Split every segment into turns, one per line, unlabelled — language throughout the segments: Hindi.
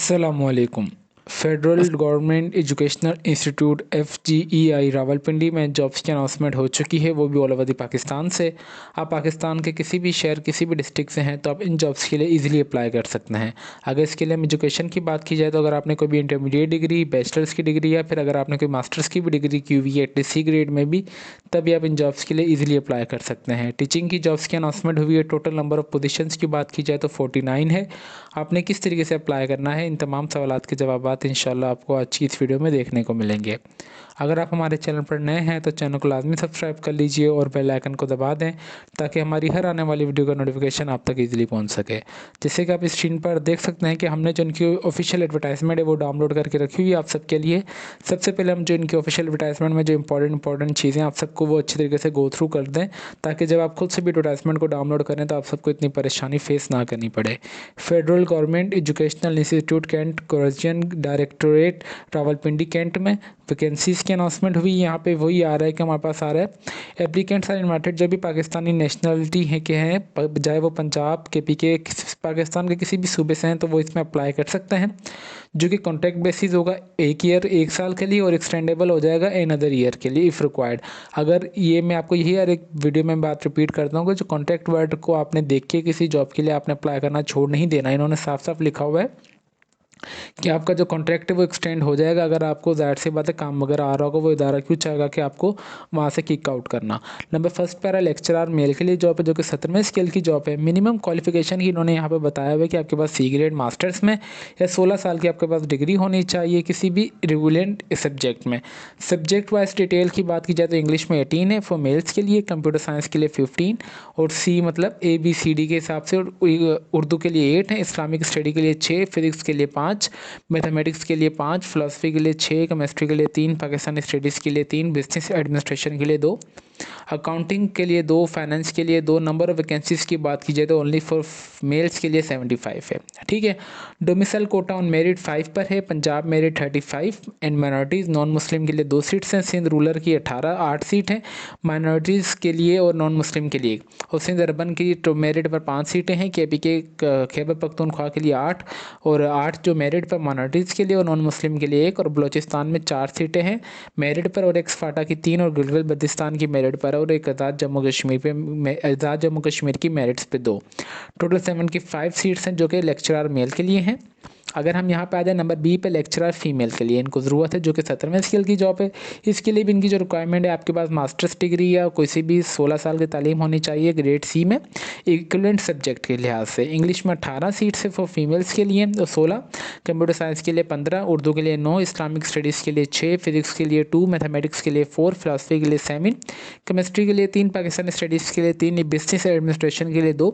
अस्सलामुअलैकुम। Federal government educational institute FGEI Rawalpindi में जॉब्स की अनाउंसमेंट हो चुकी है, वो भी ऑल ओवर द पाकिस्तान से। आप पाकिस्तान के किसी भी शहर किसी भी डिस्ट्रिक्ट से हैं तो आप इन जॉब्स के लिए इजीली अप्लाई कर सकते हैं। अगर इसके लिए हम एजुकेशन की बात की जाए तो अगर आपने कोई भी इंटरमीडिएट डिग्री, बैचलर्स की डिग्री या फिर अगर आपने कोई मास्टर्स की भी डिग्री की हुई है एटलीस्ट C ग्रेड में भी, तभी आप इन जॉब्स के लिए इजीली अप्लाई कर सकते हैं। टीचिंग की जॉब्स की अनाउंसमेंट हुई है। टोटल नंबर ऑफ पोजीशंस की बात की जाए तो 49 है। आपने किस तरीके से अप्लाई करना है, इन तमाम सवालात के जवाबात इंशाल्लाह आपको आज की इस वीडियो में देखने को मिलेंगे। अगर आप हमारे चैनल पर नए हैं तो चैनल को लाजमी सब्सक्राइब कर लीजिए और बेल आइकन को दबा दें ताकि हमारी हर आने वाली वीडियो का नोटिफिकेशन आप तक इजीली पहुंच सके। जैसे कि आप इस स्क्रीन पर देख सकते हैं कि हमने जो इनकी ऑफिशियल एडवर्टाइजमेंट है वो डाउनलोड करके रखी हुई है आप सबके लिए। सबसे पहले हम जो इनकी ऑफिशियल एडवर्टाइजमेंट में जो इंपॉर्टेंट चीज़ें आप सबको वो अच्छी तरीके से गो थ्रू कर दें ताकि जब आप खुद से भी एडवर्टाइजमेंट को डाउनलोड करें तो आप सबको इतनी परेशानी फेस ना करनी पड़े। Federal government educational institute cantt garrison directorate Rawalpindi cantt में वैकेंसीज़ की अनाउंसमेंट हुई। यहाँ पे वही आ रहा है कि हमारे पास आ रहा है एप्लीकेंट्स आर इन्वाइटेड जो भी पाकिस्तानी नेशनलिटी है के हैं, चाहे वो पंजाब KP के पाकिस्तान के किसी भी सूबे से हैं तो वो इसमें अप्लाई कर सकते हैं। जो कि कॉन्ट्रैक्ट बेसिस होगा 1 साल के लिए और एक्सटेंडेबल हो जाएगा अनदर ईयर के लिए इफ़ रिक्वायर्ड। अगर ये मैं आपको यही हर एक वीडियो में बात रिपीट करता हूँ कि जो कॉन्ट्रैक्ट वर्ड को आपने देख के किसी जॉब के लिए आपने अप्लाई करना छोड़ नहीं देना। इन्होंने साफ साफ लिखा हुआ है कि आपका जो कॉन्ट्रैक्ट है वो एक्सटेंड हो जाएगा। अगर आपको ज़ाहिर सी बात है काम वगैरह आ रहा होगा, वो इदारा क्यों चाहेगा कि आपको वहाँ से किक आउट करना। Number first para lecturer male के लिए जॉब है जो कि 17वें स्केल की जॉब है। मिनिमम क्वालिफिकेशन की इन्होंने यहाँ पे बताया हुआ है कि आपके पास C ग्रेड मास्टर्स में या 16 साल की आपके पास डिग्री होनी चाहिए किसी भी रेगुलेंट सब्जेक्ट में। सब्जेक्ट वाइज डिटेल की बात की जाए तो इंग्लिश में 18 है फॉर मेल्स के लिए, कंप्यूटर साइंस के लिए 15 और C मतलब ABCD के हिसाब से, उर्दू के लिए 8 है, इस्लामिक स्टडी के लिए 6, फिजिक्स के लिए 5, मैथमेटिक्स के लिए 5, फिलोसफी के लिए 6, केमिस्ट्री के लिए 3, पाकिस्तानी स्टडीज़ के लिए 3, बिजनेस एडमिनिस्ट्रेशन के लिए 2, अकाउंटिंग के लिए 2, फाइनेंस के लिए 2। नंबर ऑफ वैकेंसीज़ की बात की जाए तो ओनली फॉर मेल्स के लिए 75 है। ठीक है। डोमिसाइल कोटा ऑन मेरिट 5 पर है, Punjab merit 35 and minorities non Muslim के लिए 2 सीट्स हैं, सिंध रूरल की 8 सीट हैं माइनॉरिटीज़ के लिए और नॉन मुस्लिम के लिए, और सिंध अर्बन की मेरिट पर 5 सीटें हैं, KP के खैबर पख्तूनख्वा के लिए 8 और 8 जो मेरिट पर माइनॉरिटीज़ के लिए और नॉन मुस्लिम के लिए 1, और बलोचिस्तान में 4 सीटें हैं मेरिट पर और एक्सफाटा की 3 और गिलगित बल्तिस्तान की मेरिट पर और एक आज़ाद जम्मू कश्मीर की मेरिट्स पे 2। टोटल 75 सीट्स हैं जो कि लेक्चरर मेल के लिए हैं। अगर हम यहाँ पे आ जाए नंबर B पे, लेक्चरर फीमेल के लिए इनको ज़रूरत है जो कि 17वें स्केल की जॉब है। इसके लिए भी इनकी जो रिक्वायरमेंट है आपके पास मास्टर्स डिग्री या किसी भी 16 साल की तालीम होनी चाहिए ग्रेड C में इक्विवेलेंट सब्जेक्ट के लिहाज से। इंग्लिश में 18 सीट्स है फॉर फीमेल्स के लिए और 16, कंप्यूटर साइंस के लिए 15, उर्दू के लिए 9, इस्लामिक स्टडीज़ के लिए 6, फिजिक्स के लिए 2, मैथमेटिक्स के लिए 4, फिलोसफी के लिए 7, केमिस्ट्री के लिए 3, पाकिस्तानी स्टडीज़ के लिए 3, बिजनेस एडमिनिस्ट्रेशन के लिए 2,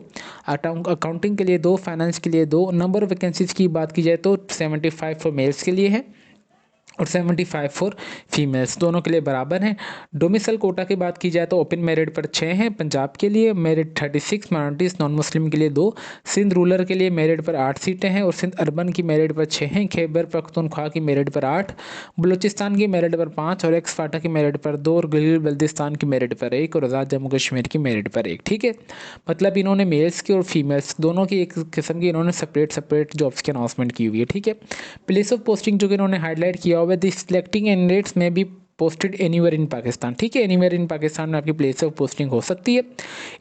अकाउंटिंग के लिए 2, फाइनेंस के लिए 2। नंबर ऑफ वैकेंसीज़ की बात की जाए तो 75 फॉर मेल्स के लिए है और 75 फॉर फीमेल्स, दोनों के लिए बराबर हैं। डोमिसाइल कोटा की बात की जाए तो ओपन मेरिट पर 6 हैं पंजाब के लिए, मेरिट 36, माइनॉरिटीज़ नॉन मुस्लिम के लिए 2, सिंध रूरल के लिए मेरिट पर 8 सीटें हैं और सिंध अर्बन की मेरिट पर 6 हैं, खैबर पख्तूनख्वा की मेरिट पर 8, बलूचिस्तान की मेरिट पर 5 और एक्सफाटा की मेरिट पर 2 और गिलगित बल्तिस्तान की मेरिट पर 1 और आज़ाद जम्मू कश्मीर की मेरिट पर 1। ठीक है। मतलब इन्होंने मेल्स की और फीमेल्स दोनों की एक किस्म की इन्होंने सेपरेट जॉब्स की अनाउंसमेंट की हुई है। ठीक है। प्लेस ऑफ पोस्टिंग जो कि इन्होंने हाईलाइट किया हुआ है, द सिलेक्टिंग कैंडिडेट्स में be posted anywhere in Pakistan. ठीक है। एनीवेयर इन पाकिस्तान में आपकी प्लेस ऑफ पोस्टिंग हो सकती है।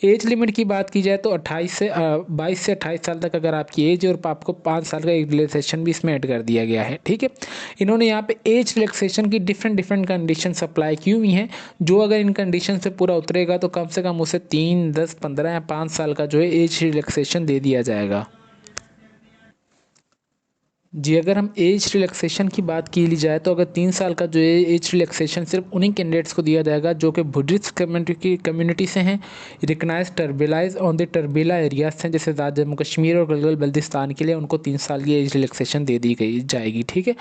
एज लिमिट की बात की जाए तो 22 से 28 साल तक अगर आपकी एज है और आपको 5 साल का एक रिलैक्सेशन भी इसमें ऐड कर दिया गया है। ठीक है। इन्होंने यहाँ पे एज रिलैक्सेशन की डिफरेंट कंडीशन अप्लाई की हुई हैं, जो अगर इन कंडीशन से पूरा उतरेगा तो कम से कम उसे 3, 10, 15 या 5 साल का जो है एज रिलैक्सेशन दे दिया जाएगा। जी, अगर हम एज रिलैक्सेशन की बात की ली जाए तो अगर 3 साल का जो है एज रिलैक्सेशन सिर्फ उन्हीं कैंडिडेट्स को दिया जाएगा जो कि बुद्धिस्ट कम्युनिटी से हैं, रिकगनाइज टर्बिलाइज ऑन द टर्बिला एरियाज हैं, जैसे आज़ाद जम्मू कश्मीर और गिलगित बल्तिस्तान के लिए उनको 3 साल की एज रिलैक्सेशन दे दी गई जाएगी। ठीक है।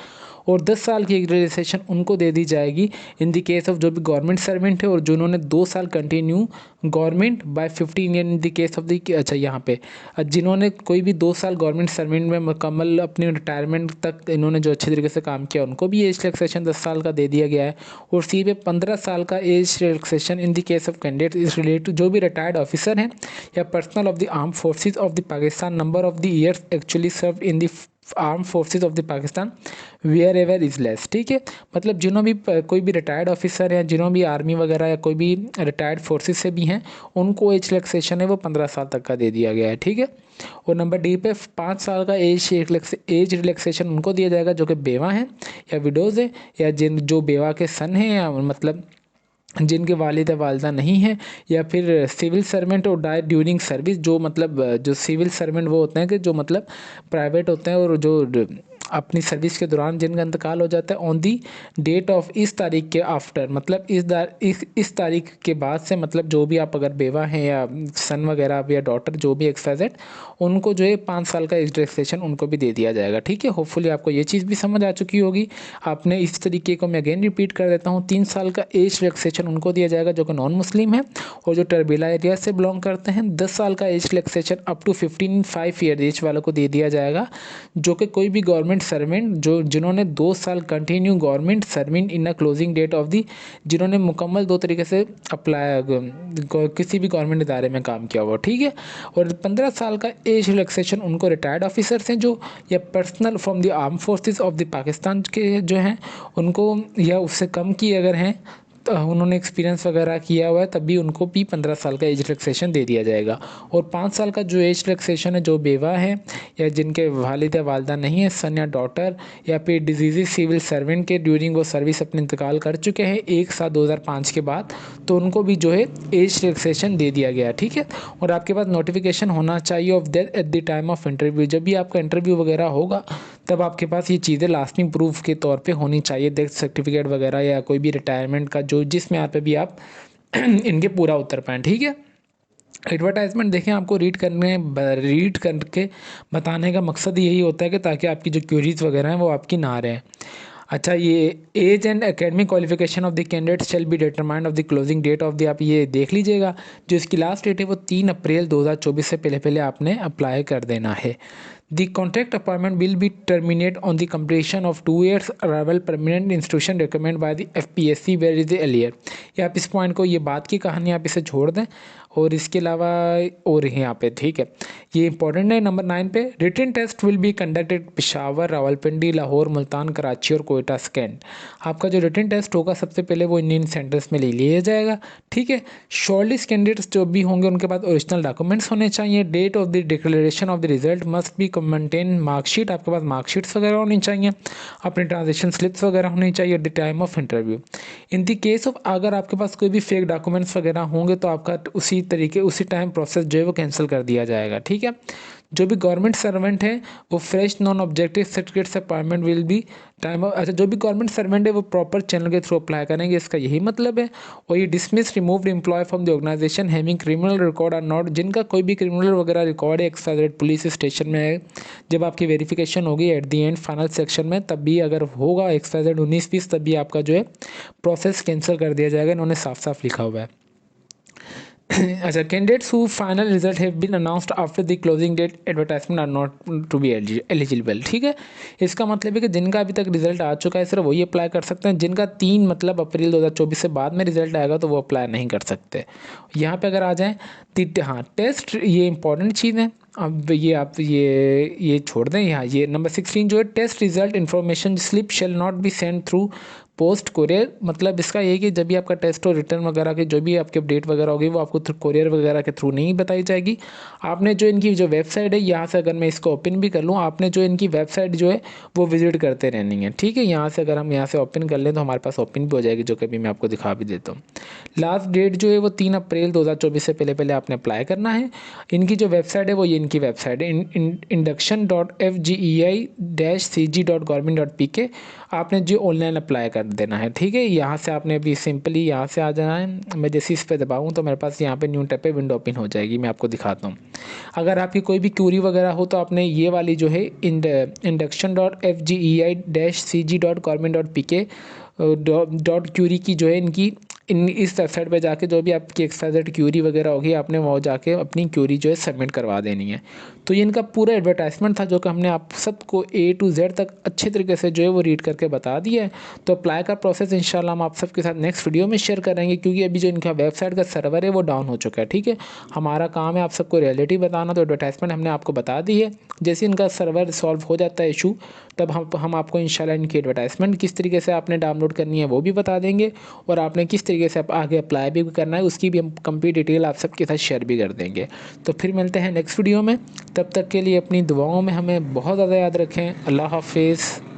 और 10 साल की एज रिलैक्सेशन उनको दे दी जाएगी इन द केस ऑफ जो भी गवर्नमेंट सर्वेंट है और जिन्होंने 2 साल continue government by 15 year in the case of the, अच्छा यहाँ पे जिन्होंने कोई भी 2 साल गवर्नमेंट सर्वेंट में मुकम्मल अपनी रिटायरमेंट तक इन्होंने जो अच्छे तरीके से काम किया उनको भी एज रिलैक्सेशन 10 साल का दे दिया गया है। और सी पे 15 साल का age relaxation in the case of candidate is related जो भी रिटायर्ड ऑफिसर हैं या personal of the arm forces of the Pakistan, number of the years actually serve in the arm forces of the Pakistan wherever is less. ठीक है, मतलब जिन्हों भी कोई भी रिटायर्ड ऑफिसर या जिन्हों भी आर्मी वगैरह या कोई भी रिटायर्ड फोर्सेज से भी हैं, उनको एज रिलैक्सेशन है वो 15 साल तक का दे दिया गया है। ठीक है, और नंबर डी पे 5 साल का एज रिलैक्सेशन उनको दिया जाएगा जो कि बेवा हैं या विडोज़ हैं, या जो बेवा के सन हैं, या मतलब जिनके वालिद या वालदा नहीं हैं, या फिर सिविल सर्वेंट और डाई ड्यूरिंग सर्विस। जो मतलब जो सिविल सर्वेंट वो होते हैं कि जो मतलब प्राइवेट होते हैं और जो अपनी सर्विस के दौरान जिनका इंतकाल हो जाता है ऑन दी डेट ऑफ इस तारीख के आफ्टर, मतलब इस तारीख के बाद से, मतलब जो भी आप अगर बेवा हैं या सन वगैरह या डॉटर जो भी एक्सवाइजेड, उनको जो है 5 साल का एज रिलैक्सेशन उनको भी दे दिया जाएगा। ठीक है, होपफुली आपको ये चीज़ भी समझ आ चुकी होगी। आपने इस तरीके को मैं अगेन रिपीट कर देता हूँ, 3 साल का एज रिलैक्सेशन उनको दिया जाएगा जो कि नॉन मुस्लिम है और जो टर्बीला एरिया से बिलोंग करते हैं। 10 साल का age relaxation up to 5 year age वालों को दे दिया जाएगा जो कि कोई भी गवर्नमेंट सर्वेंट जिन्होंने 2 साल continue government serving in a closing date of the, जिन्होंने मुकम्मल 2 तरीके से अप्लाई किसी भी गवर्नमेंट इदारे में काम किया हुआ। ठीक है, और 15 साल का एज रिलैक्सेशन उनको रिटायर्ड ऑफिसर्स हैं जो, या personal from the arm forces of the Pakistan के जो हैं उनको, या उससे कम की अगर हैं तो उन्होंने एक्सपीरियंस वगैरह किया हुआ है, तब भी उनको भी 15 साल का एज रिलैक्सेशन दे दिया जाएगा। और 5 साल का जो एज रिलैक्सेशन है जो बेवा है या जिनके वालिद या वालदा नहीं है, सन या डॉटर, या फिर डिजीज़ सिविल सर्वेंट के ड्यूरिंग वो सर्विस अपने इंतकाल कर चुके हैं 1/7 2005 के बाद, तो उनको भी जो है एज रिलैक्सेशन दे दिया गया। ठीक है, और आपके पास नोटिफिकेशन होना चाहिए of death at the time of interview. जब भी आपका इंटरव्यू वगैरह होगा तब आपके पास ये चीज़ें लास्टिंग प्रूफ के तौर पे होनी चाहिए, डेथ सर्टिफिकेट वगैरह या कोई भी रिटायरमेंट का जो जिसमें यहाँ पे भी आप इनके पूरा उतर पाएँ। ठीक है, एडवर्टाइजमेंट देखें, आपको रीड करके बताने का मकसद यही होता है कि ताकि आपकी जो क्यूरीज वगैरह हैं वो आपकी ना रहें। अच्छा, ये age and academic qualification of the candidate shall be determined of the closing date of the, आप ये देख लीजिएगा, जो इसकी लास्ट डेट है वो 3 अप्रैल 2024 से पहले पहले आपने अप्लाई कर देना है। The contract appointment will be terminate on the completion of 2 years arrival permanent institution recommended by the FPSC where is the earlier। या आप इस पॉइंट को, ये बात की कहानी आप इसे छोड़ दें, और इसके अलावा और यहाँ पे, ठीक है, ये इंपॉर्टेंट है। नंबर 9 पे written test will be conducted Peshawar, Rawalpindi, Lahore, Multan, Karachi और कोयटा स्कैंड। आपका जो रिटन टेस्ट होगा सबसे पहले वो इंडियन सेंटर्स में ले लिया जाएगा। ठीक है, शॉर्टलिस्ट कैंडिडेट्स जो भी होंगे उनके पास ओरिजिनल डॉक्यूमेंट्स होने चाहिए। Date of the declaration of the result must be maintain mark sheet, आपके पास मार्कशीट्स वगैरह होनी चाहिए, अपने ट्रांजेक्शन स्लिप्स वगैरह होनी चाहिए at the time of interview. In the case of अगर आपके पास कोई भी फेक डॉक्यूमेंट्स वगैरह होंगे तो आपका उसी टाइम प्रोसेस जो है वो कैंसिल कर दिया जाएगा। ठीक है, जो भी गवर्नमेंट सर्वेंट है वो फ्रेश नॉन ऑब्जेक्टिव सर्टिफिकेट से appointment will be time off, अच्छा, जो भी गवर्नमेंट सर्वेंट है वो प्रॉपर चैनल के थ्रू अप्लाई करेंगे, इसका यही मतलब है। और ये dismiss removed employ from the organization having criminal record or not, जिनका कोई भी क्रिमिनल वगैरह रिकॉर्ड है एक्साइडेड पुलिस स्टेशन में है, जब आपकी वेरिफिकेशन होगी at the and final section में, तब भी अगर होगा एक्साइडेड 19-20, तब भी आपका जो है प्रोसेस कैंसिल कर दिया जाएगा। इन्होंने साफ साफ लिखा हुआ है। अच्छा, candidates who final result have been announced after the closing date advertisement are not to be eligible. ठीक है, इसका मतलब है कि जिनका अभी तक रिजल्ट आ चुका है सिर्फ वही अप्लाई कर सकते हैं, जिनका 3 मतलब अप्रैल 2024 से बाद में रिजल्ट आएगा तो वो अप्लाई नहीं कर सकते। यहाँ पे अगर आ जाएँ हाँ, टेस्ट, ये इंपॉर्टेंट चीज़ है। अब ये आप ये छोड़ दें यहाँ, ये नंबर 16 जो है, test result information slip shall not be send through post courier. मतलब इसका ये कि जब भी आपका टेस्ट और रिटर्न वगैरह की जो भी आपकी अपडेट वगैरह होगी वो आपको कोरियर वगैरह के थ्रू नहीं बताई जाएगी। आपने जो इनकी जो वेबसाइट है, यहाँ से अगर मैं इसको ओपन भी कर लूँ, आपने जो इनकी वेबसाइट जो है वो विजिट करते रहनी है। ठीक है, यहाँ से अगर हम यहाँ से ओपन कर लें तो हमारे पास ओपन भी हो जाएगी, जो कभी मैं आपको दिखा भी देता हूँ। लास्ट डेट जो है वो 3 अप्रैल 2024 से पहले पहले आपने अप्लाई करना है। इनकी जो वेबसाइट है वो ये इनकी वेबसाइट है induction.fgei-cg.government.pk। आपने जो ऑनलाइन अप्लाई कर देना है। ठीक है, यहाँ से आपने अभी सिंपली यहाँ से आ जाना है। मैं जैसे इस पर दबाऊँ तो मेरे पास यहाँ पे न्यू टैब पे विंडो ओपन हो जाएगी। मैं आपको दिखाता हूँ। अगर आपकी कोई भी क्यूरी वगैरह हो तो आपने ये वाली जो है induction.fgei-cg.government.pk डॉट क्यूरी की जो है इनकी इस वेबसाइट पे जाके जो भी आपकी एक्सवाइजेड क्यूरी वगैरह होगी आपने वो जाके अपनी क्यूरी जो है सबमिट करवा देनी है। तो ये इनका पूरा एडवर्टाइजमेंट था जो कि हमने आप सबको A to Z तक अच्छे तरीके से जो है वो रीड करके बता दिया है। तो अप्लाई का प्रोसेस इंशाल्लाह हम आप सबके साथ नेक्स्ट वीडियो में शेयर करेंगे, क्योंकि अभी जो इनका वेबसाइट का सर्वर है वो डाउन हो चुका है। ठीक है, हमारा काम है आप सबको रियलिटी बताना, तो एडवर्टाइजमेंट हमने आपको बता दी है। जैसे इनका सर्वर सॉल्व हो जाता है इशू, तब हम आपको इंशाल्लाह इनकी एडवर्टाइजमेंट किस तरीके से आपने डाउनलोड करनी है वो भी बता देंगे, और आपने किस तरीके से आगे अप्लाई भी करना है उसकी भी हम कंप्लीट डिटेल आप सबके साथ शेयर भी कर देंगे। तो फिर मिलते हैं नेक्स्ट वीडियो में, तब तक के लिए अपनी दुआओं में हमें बहुत ज़्यादा याद रखें। अल्लाह हाफिज़।